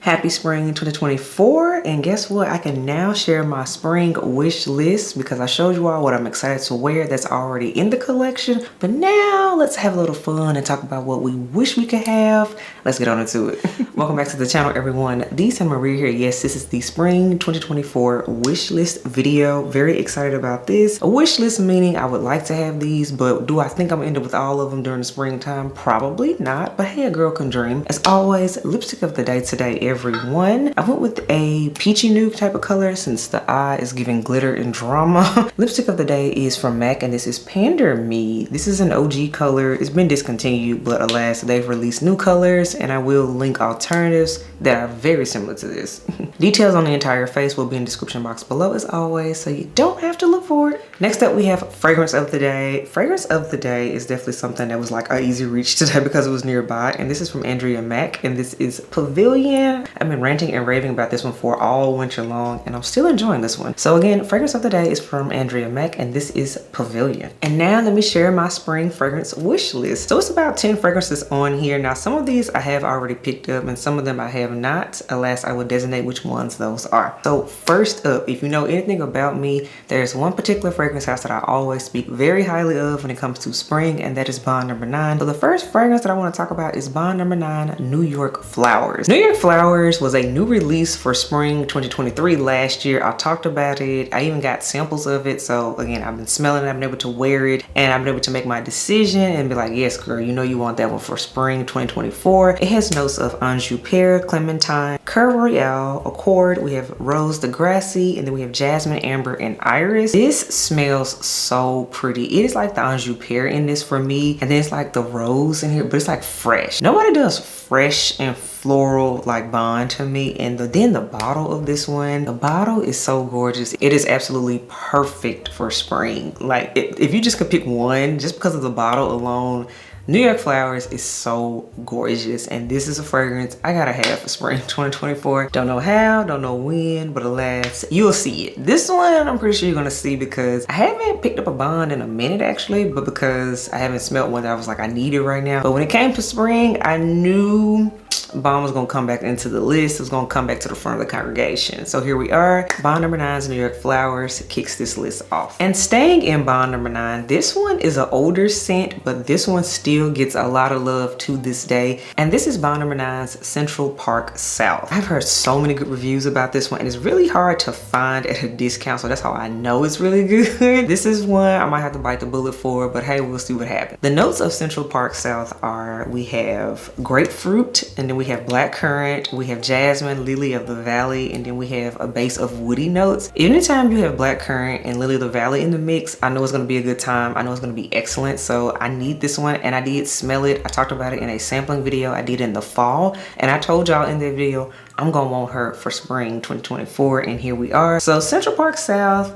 Happy spring 2024, and guess what? I can now share my spring wish list because I showed you all what I'm excited to wear that's already in the collection. But now let's have a little fun and talk about what we wish we could have. Let's get on into it. Welcome back to the channel, everyone. Dee Marie here. Yes, this is the spring 2024 wish list video. Very excited about this. A wish list meaning I would like to have these, but do I think I'm gonna end up with all of them during the springtime? Probably not, but hey, a girl can dream. As always, lipstick of the day today, everyone. I went with a peachy nude type of color since the eye is giving glitter and drama. Lipstick of the day is from MAC, and this is Pander Me. This is an OG color. It's been discontinued, but alas, they've released new colors, and I will link alternatives that are very similar to this. Details on the entire face will be in the description box below as always, so you don't have to look for it. Next up, we have fragrance of the day. Fragrance of the day is definitely something that was like an easy reach today because it was nearby, and this is from Andrea MAC, and this is Pavilion. I've been ranting and raving about this one for all winter long, and I'm still enjoying this one. So again, fragrance of the day is from Andrea MAC, and this is Pavilion. And now let me share my spring fragrance wish list. So it's about 10 fragrances on here. Now some of these I have already picked up, and some of them I have not. Alas, I will designate which ones those are. So first up, if you know anything about me, there's one particular fragrance house that I always speak very highly of when it comes to spring, and that is Bond No. 9. So the first fragrance that I want to talk about is Bond No. 9 New York Flowers. New York Flowers was a new release for spring 2023 last year. I talked about it. I even got samples of it. So again, I've been smelling it, I've been able to wear it, and I've been able to make my decision and be like, yes, girl, you know you want that one for spring 2024. It has notes of Anjou pear, clementine, Curve Royale, Accord. We have Rose de Gracie, and then we have Jasmine, Amber, and Iris. This smells so pretty. It is like the Anjou pear in this for me, and then it's like the rose in here, but it's like fresh. Nobody does fresh and floral like Bond to me. And then the bottle of this one, the bottle is so gorgeous. It is absolutely perfect for spring. Like if you just could pick one just because of the bottle alone, New York Flowers is so gorgeous, and this is a fragrance I gotta have for spring 2024. Don't know how, don't know when, but alas, you'll see it. This one I'm pretty sure you're gonna see because I haven't picked up a Bond in a minute actually, but because I haven't smelled one that I was like I need it right now. But when it came to spring, I knew Bond was gonna come back into the list. It was gonna come back to the front of the congregation. So here we are. Bond No. 9's New York Flowers kicks this list off. And staying in Bond No. 9, this one is an older scent, but this one still gets a lot of love to this day. And this is Bond No. 9's Central Park South. I've heard so many good reviews about this one, and it's really hard to find at a discount, so that's how I know it's really good. This is one I might have to bite the bullet for, but hey, we'll see what happens. The notes of Central Park South are, we have grapefruit, and then we have blackcurrant, we have jasmine, lily of the valley, and then we have a base of woody notes. Anytime you have blackcurrant and lily of the valley in the mix, I know it's gonna be a good time. I know it's gonna be excellent. So I need this one, and I did smell it. I talked about it in a sampling video I did in the fall, and I told y'all in that video I'm gonna want her for spring 2024, and here we are. So Central Park South,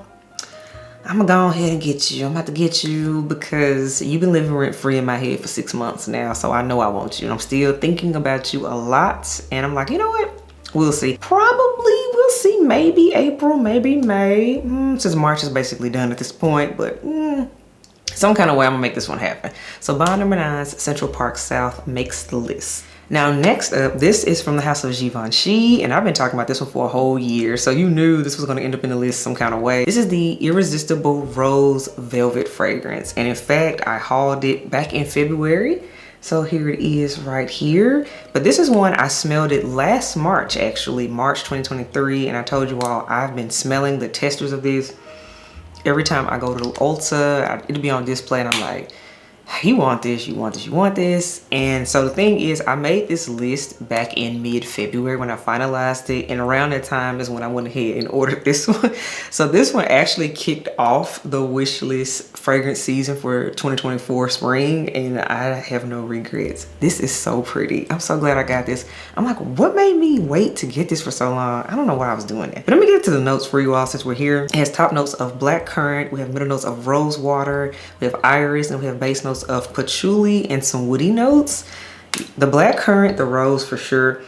I'm gonna go ahead and get you. I'm about to get you because you've been living rent free in my head for 6 months now, so I know I want you, and I'm still thinking about you a lot, and I'm like, you know what, we'll see. Probably we'll see, maybe April, maybe May, since March is basically done at this point, but some kind of way I'm gonna make this one happen. So Bond No. 9's Central Park South makes the list. Now next up, this is from the house of Givenchy, and I've been talking about this one for a whole year, so you knew this was going to end up in the list some kind of way. This is the Irresistible Rose Velvet fragrance, and in fact I hauled it back in February, so here it is right here. But this is one I smelled it last March, actually March 2023, and I told you all I've been smelling the testers of this every time I go to Ulta. It'll be on display, and I'm like, you want this, you want this, you want this. And so the thing is, I made this list back in mid-February when I finalized it, and around that time is when I went ahead and ordered this one. So this one actually kicked off the wish list fragrance season for 2024 spring, and I have no regrets. This is so pretty. I'm so glad I got this. I'm like, what made me wait to get this for so long? I don't know why I was doing that. But let me get to the notes for you all since we're here. It has top notes of blackcurrant, we have middle notes of rose water, we have iris, and we have base notes of patchouli and some woody notes. The blackcurrant, the rose for sure,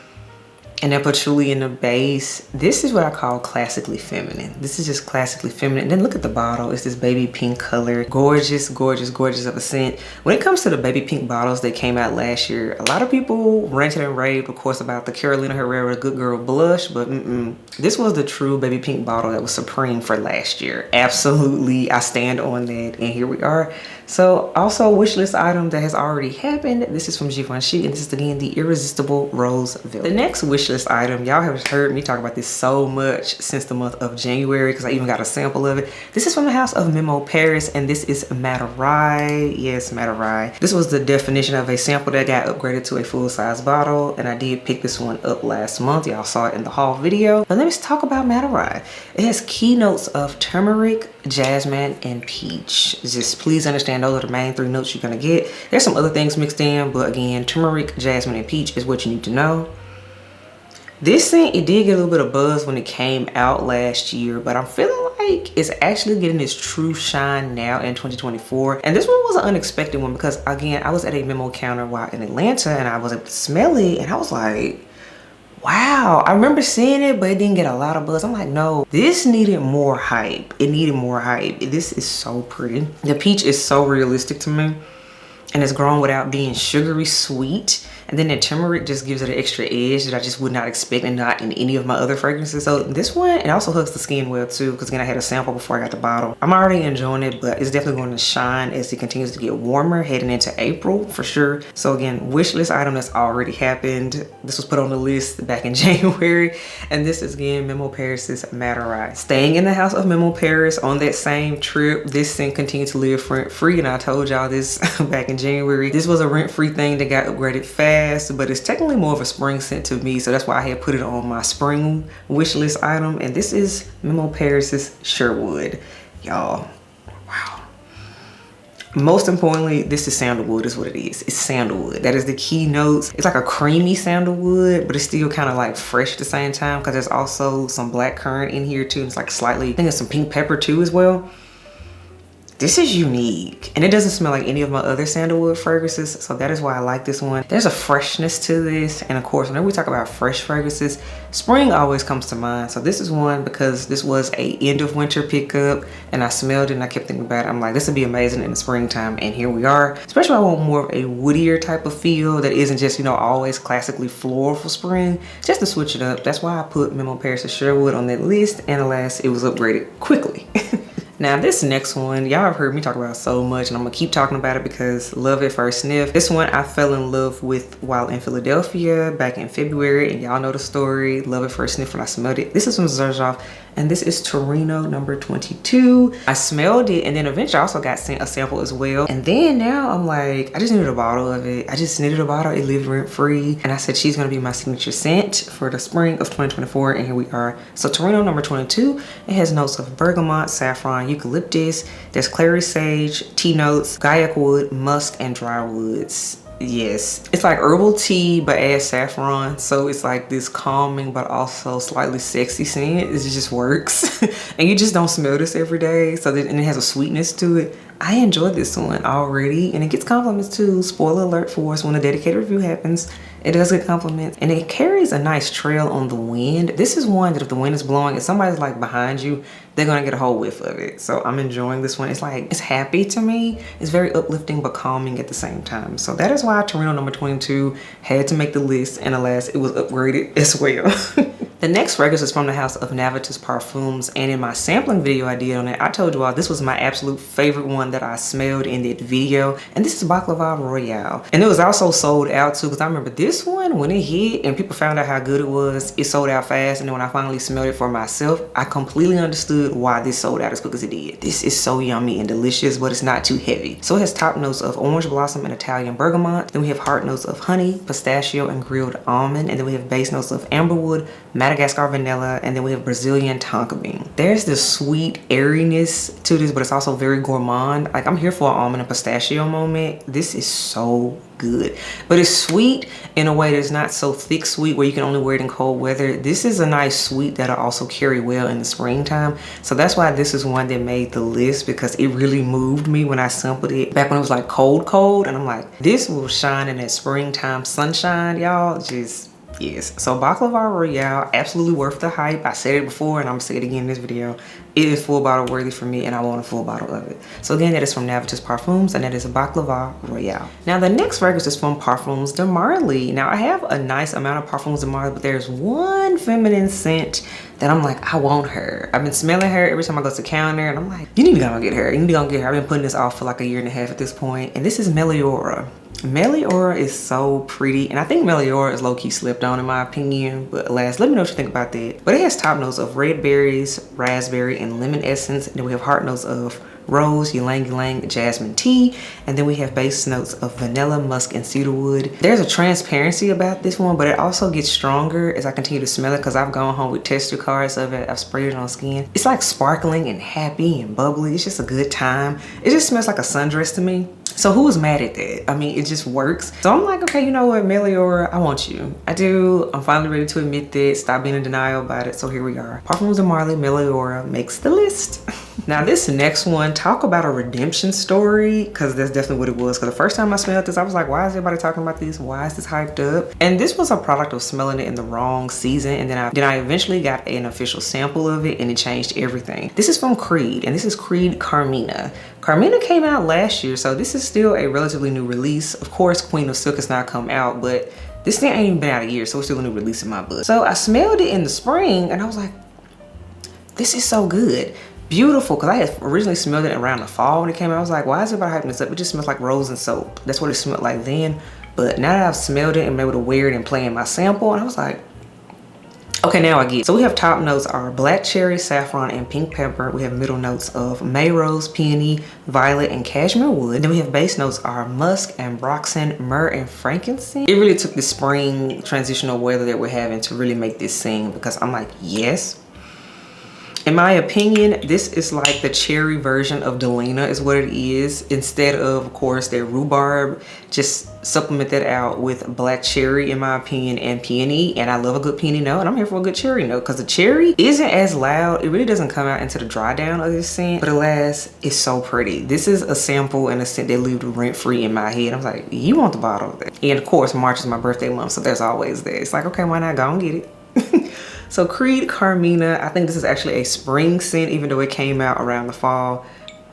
And then patchouli in the base. This is what I call classically feminine. This is just classically feminine. And then look at the bottle. It's this baby pink color. Gorgeous, gorgeous, gorgeous of a scent. When it comes to the baby pink bottles that came out last year, a lot of people ranted and raved, of course, about the Carolina Herrera Good Girl Blush, but this was the true baby pink bottle that was supreme for last year. Absolutely, I stand on that, and here we are. So also a wish list item that has already happened. This is from Givenchy, and this is again the Irresistible Rose Velvet. The next wish list item, y'all have heard me talk about this so much since the month of January because I even got a sample of it. This is from the house of Memo Paris, and this is Matai. Yes, Matai. This was the definition of a sample that got upgraded to a full-size bottle, and I did pick this one up last month. Y'all saw it in the haul video. But let me talk about Matai. It has keynotes of turmeric, jasmine, and peach. Just please understand those are the main 3 notes you're gonna get. There's some other things mixed in, but again, turmeric, jasmine, and peach is what you need to know. This scent, it did get a little bit of buzz when it came out last year, but I'm feeling like it's actually getting its true shine now in 2024. And this one was an unexpected one because again, I was at a Memo counter while in Atlanta and I was able to smell it and I was like, wow, I remember seeing it, but it didn't get a lot of buzz. I'm like, no, this needed more hype. It needed more hype. This is so pretty. The peach is so realistic to me, and it's grown without being sugary sweet. And then the turmeric just gives it an extra edge that I just would not expect and not in any of my other fragrances. So this one, it also hugs the skin well too, because again, I had a sample before I got the bottle. I'm already enjoying it, but it's definitely going to shine as it continues to get warmer heading into April for sure. So again, wish list item that's already happened. This was put on the list back in January. And this is again, Memo Paris's Matai. Staying in the house of Memo Paris on that same trip, this scent continued to live rent free. And I told y'all this back in January. This was a rent free thing that got upgraded fast, but it's technically more of a spring scent to me, so that's why I had put it on my spring wish list item. And this is Memo Paris's Sherwood, y'all. Wow. Most importantly, this is sandalwood is what it is. It's sandalwood. That is the key notes. It's like a creamy sandalwood, but it's still kind of like fresh at the same time because there's also some black currant in here too. It's like slightly, I think there's some pink pepper too as well. This is unique, and it doesn't smell like any of my other sandalwood fragrances, so that is why I like this one. There's a freshness to this, and of course, whenever we talk about fresh fragrances, spring always comes to mind. So this is one because this was a end of winter pickup, and I smelled it, and I kept thinking about it. I'm like, this would be amazing in the springtime, and here we are. Especially when I want more of a woodier type of feel that isn't just, you know, always classically floral for spring, just to switch it up. That's why I put Memo Paris' Sherwood on that list, and alas, it was upgraded quickly. Now this next one, y'all have heard me talk about so much, and I'm gonna keep talking about it because love at first sniff. This one I fell in love with while in Philadelphia back in February, and y'all know the story. Love at first sniff when I smelled it. This is from Zerjoff, and this is Torino No. 22. I smelled it, and then eventually I also got sent a sample as well. And then now I'm like, I just needed a bottle of it. I just needed a bottle. It lived rent free, and I said she's gonna be my signature scent for the spring of 2024, and here we are. So Torino No. 22, it has notes of bergamot, saffron, eucalyptus, there's clary sage, tea notes, gaiac wood, musk, and dry woods. Yes, it's like herbal tea but adds saffron, so it's like this calming but also slightly sexy scent. It just works. And you just don't smell this every day, so that, and it has a sweetness to it. I enjoyed this one already, and it gets compliments too. Spoiler alert for us, when a dedicated review happens, it does get compliments, and it carries a nice trail on the wind. This is one that if the wind is blowing and somebody's like behind you, they're gonna get a whole whiff of it. So I'm enjoying this one. It's like, it's happy to me. It's very uplifting but calming at the same time. So that is why Torino No. 22 had to make the list, and alas, it was upgraded as well. The next fragrance is from the house of Navitus Parfums, and in my sampling video I did on it, I told you all this was my absolute favorite one that I smelled in that video, and this is Baklava Royale. And it was also sold out too, because I remember this one, when it hit and people found out how good it was, it sold out fast. And then when I finally smelled it for myself, I completely understood why this sold out as quick as it did. This is so yummy and delicious, but it's not too heavy. So it has top notes of orange blossom and Italian bergamot. Then we have heart notes of honey, pistachio, and grilled almond. And then we have base notes of amberwood, Madagascar vanilla, and then we have Brazilian tonka bean. There's this sweet airiness to this, but it's also very gourmand. Like, I'm here for an almond and pistachio moment. This is so good, but it's sweet in a way that's not so thick sweet where you can only wear it in cold weather. This is a nice sweet that'll also carry well in the springtime. So that's why this is one that made the list, because it really moved me when I sampled it back when it was like cold, and I'm like, this will shine in that springtime sunshine, y'all. Just, Yes, so Baklava Royale, absolutely worth the hype. I said it before and I'm gonna say it again in this video. It is full bottle worthy for me and I want a full bottle of it. So again, that is from Parfums and that is a Baklava Royale. Now the next fragrance is from Parfums de Marly. Now I have a nice amount of Parfums de Marly, but there's one feminine scent that I'm like, I want her. I've been smelling her every time I go to the counter and I'm like, you need to go and get her. You need to go and get her. I've been putting this off for like a year and a half at this point. And this is Meliora. Meliora is so pretty, and I think Meliora is low-key slept on in my opinion, but alas, let me know what you think about that. But it has top notes of red berries, raspberry, and lemon essence. And then we have heart notes of rose, ylang ylang, jasmine tea, and then we have base notes of vanilla, musk, and cedarwood. There's a transparency about this one, but it also gets stronger as I continue to smell it because I've gone home with texture cards of it. I've sprayed it on skin. It's like sparkling and happy and bubbly. It's just a good time. It just smells like a sundress to me. So who is mad at that? I mean, it just works. So I'm like, okay, you know what, Meliora, I want you. I do. I'm finally ready to admit that. Stop being in denial about it. So here we are. Parfums de Marly, Meliora makes the list. Now this next one, talk about a redemption story, because that's definitely what it was. Because the first time I smelled this, I was like, why is everybody talking about this? Why is this hyped up? And this was a product of smelling it in the wrong season. And then I eventually got an official sample of it and it changed everything. This is from Creed and this is Creed Carmina. Carmina came out last year, so this is still a relatively new release. Of course, Queen of Silk has not come out, but this thing ain't even been out a year, so it's still a new release in my book. So I smelled it in the spring and I was like, this is so good. Beautiful, because I had originally smelled it around the fall when it came out. I was like, why is everybody hyping this up? It just smells like rose and soap. That's what it smelled like then. But now that I've smelled it and been able to wear it and play in my sample, and I was like, okay, now I get it. So we have top notes are black cherry, saffron, and pink pepper. We have middle notes of May rose, peony, violet, and cashmere wood. Then we have base notes are musk, ambroxan, myrrh, and frankincense. It really took the spring transitional weather that we're having to really make this sing, because I'm like, yes. In my opinion, this is like the cherry version of Delina is what it is. Instead of course, their rhubarb, just supplement that out with black cherry in my opinion and peony. And I love a good peony note and I'm here for a good cherry note because the cherry isn't as loud. It really doesn't come out into the dry down of this scent, but alas, it's so pretty. This is a sample and a scent that lived rent-free in my head. I was like, you want the bottle of that? And of course, March is my birthday month, so there's always that. It's like, okay, why not go and get it? So Creed Carmina, I think this is actually a spring scent, even though it came out around the fall.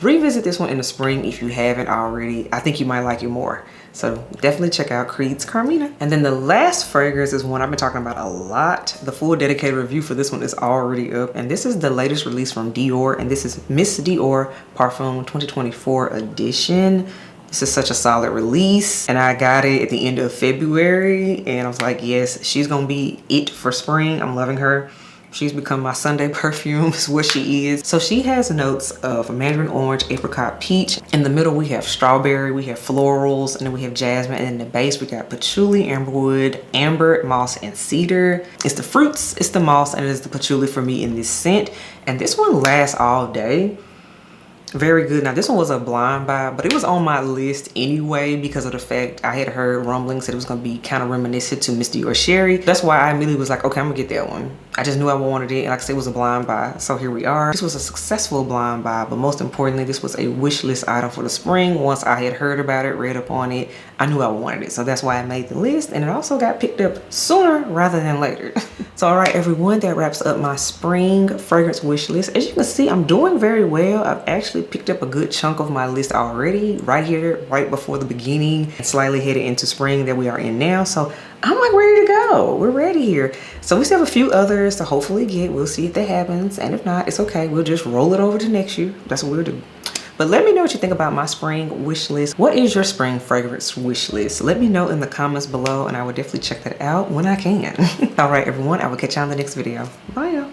Revisit this one in the spring if you haven't already. I think you might like it more. So definitely check out Creed's Carmina. And then the last fragrance is one I've been talking about a lot. The full dedicated review for this one is already up. And this is the latest release from Dior. And this is Miss Dior Parfum 2024 edition. This is such a solid release and I got it at the end of February and I was like, yes, she's gonna be it for spring. I'm loving her. She's become my Sunday perfume is what she is. So she has notes of mandarin orange, apricot, peach. In the middle we have strawberry, we have florals, and then we have jasmine, and in the base we got patchouli, amberwood, amber, moss, and cedar. It's the fruits, it's the moss, and it is the patchouli for me in this scent. And this one lasts all day. Very good. Now this one was a blind buy, but it was on my list anyway because of the fact I had heard rumblings that it was going to be kind of reminiscent to Miss Dior Sherry. That's why I immediately was like, okay, I'm gonna get that one. I just knew I wanted it, and like I said, it was a blind buy. So here we are. This was a successful blind buy, but most importantly, this was a wish list item for the spring. Once I had heard about it, read up on it, I knew I wanted it. So that's why I made the list, and it also got picked up sooner rather than later. So all right, everyone, that wraps up my spring fragrance wish list. As you can see, I'm doing very well. I've actually picked up a good chunk of my list already, right here, right before the beginning, and slightly headed into spring that we are in now. So I'm like ready to go. We're ready here. So we still have a few others to hopefully get. We'll see if that happens. And if not, it's okay. We'll just roll it over to next year. That's what we'll do. But let me know what you think about my spring wish list. What is your spring fragrance wish list? Let me know in the comments below and I will definitely check that out when I can. All right, everyone, I will catch you on the next video. Bye, y'all.